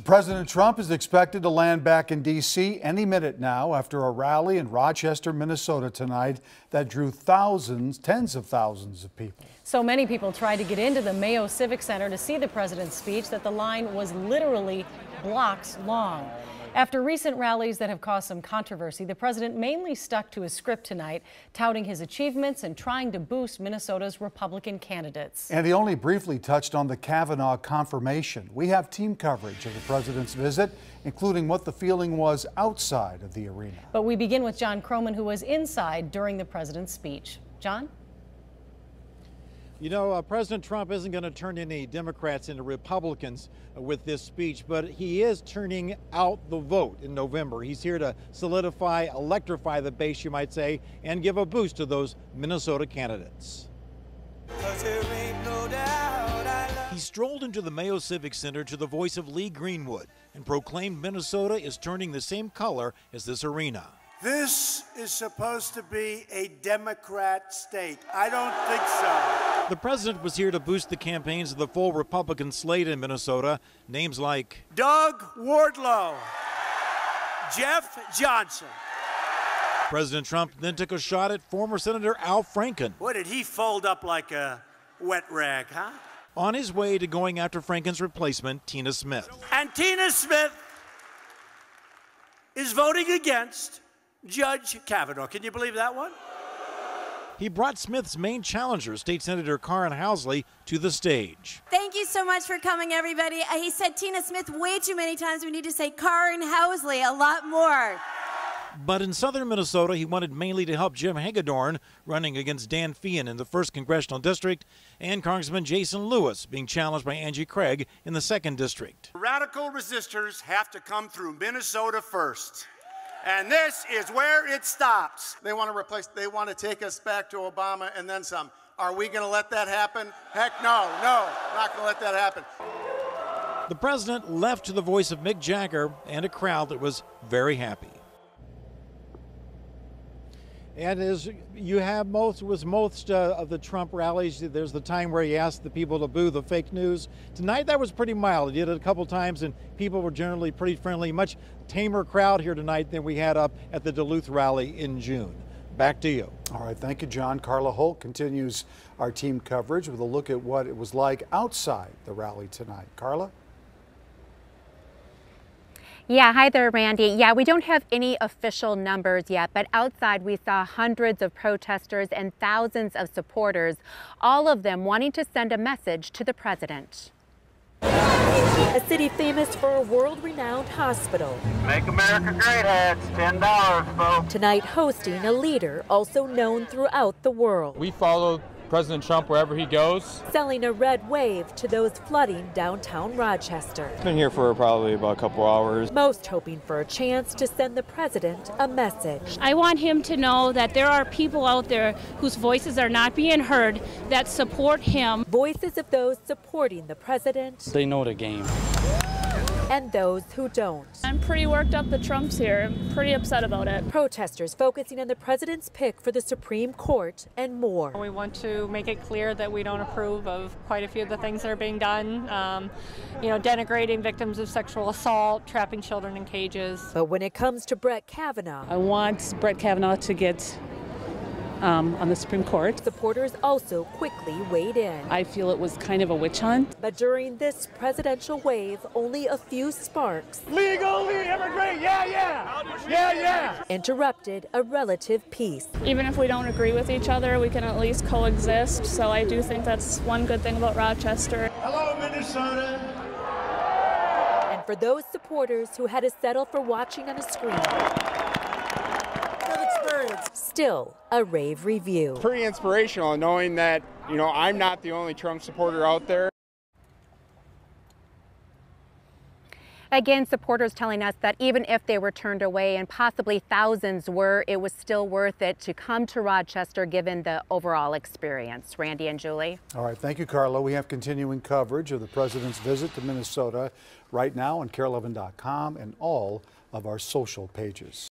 President Trump is expected to land back in D.C. any minute now after a rally in Rochester, Minnesota tonight that drew thousands, tens of thousands of people. So many people tried to get into the Mayo Civic Center to see the president's speech that the line was literally blocks long. After recent rallies that have caused some controversy, the president mainly stuck to his script tonight, touting his achievements and trying to boost Minnesota's Republican candidates. And he only briefly touched on the Kavanaugh confirmation. We have team coverage of the president's visit, including what the feeling was outside of the arena. But we begin with John Croman, who was inside during the president's speech. John? You know, President Trump isn't going to turn any Democrats into Republicans with this speech, but he is turning out the vote in November. He's here to solidify, electrify the base, you might say, and give a boost to those Minnesota candidates. He strolled into the Mayo Civic Center to the voice of Lee Greenwood and proclaimed Minnesota is turning the same color as this arena. This is supposed to be a Democrat state. I don't think so. The president was here to boost the campaigns of the full Republican slate in Minnesota. Names like Doug Wardlow, Jeff Johnson. President Trump then took a shot at former Senator Al Franken. What, did he fold up like a wet rag, huh? On his way to going after Franken's replacement, Tina Smith. And Tina Smith is voting against Judge Kavanaugh. Can you believe that one? He brought Smith's main challenger, State Senator Karen Housley, to the stage. Thank you so much for coming, everybody. He said Tina Smith way too many times. We need to say Karen Housley a lot more. But in southern Minnesota, he wanted mainly to help Jim Hagedorn, running against Dan Feehan in the 1st Congressional District, and Congressman Jason Lewis, being challenged by Angie Craig in the 2nd District. Radical resistors have to come through Minnesota first. And this is where it stops. They want to take us back to Obama and then some. Are we going to let that happen? Heck no, not going to let that happen. The president left to the voice of Mick Jagger and a crowd that was very happy. And as you have most of the Trump rallies, there's the time where he asked the people to boo the fake news. Tonight that was pretty mild. He did it a couple times and people were generally pretty friendly. Much tamer crowd here tonight than we had up at the Duluth rally in June. Back to you. All right, thank you, John. Carla Holt continues our team coverage with a look at what it was like outside the rally tonight. Carla? Yeah, hi there, Randy. Yeah, we don't have any official numbers yet, but outside we saw hundreds of protesters and thousands of supporters, all of them wanting to send a message to the president. A city famous for a world-renowned hospital. Make America great hats, $10, folks. Tonight hosting a leader also known throughout the world. We follow President Trump wherever he goes. Selling a red wave to those flooding downtown Rochester. Been here for probably about a couple hours. Most hoping for a chance to send the president a message. I want him to know that there are people out there whose voices are not being heard that support him. Voices of those supporting the president. They know the game. And those who don't. I'm pretty worked up that Trump's here. I'm pretty upset about it. Protesters focusing on the president's pick for the Supreme Court and more. We want to make it clear that we don't approve of quite a few of the things that are being done. Denigrating victims of sexual assault, trapping children in cages. But when it comes to Brett Kavanaugh, I want Brett Kavanaugh to get on the Supreme Court. Supporters also quickly weighed in. I feel it was kind of a witch hunt. But during this presidential wave, only a few sparks Legally immigrate, yeah. Interrupted a relative peace. Even if we don't agree with each other, we can at least coexist. So I do think that's one good thing about Rochester. Hello, Minnesota. And for those supporters who had to settle for watching on a screen, still a rave review. Pretty inspirational knowing that, I'm not the only Trump supporter out there. Again, supporters telling us that even if they were turned away, and possibly thousands were, it was still worth it to come to Rochester given the overall experience. Randy and Julie. All right, thank you, Carla. We have continuing coverage of the president's visit to Minnesota right now on KARE11.com and all of our social pages.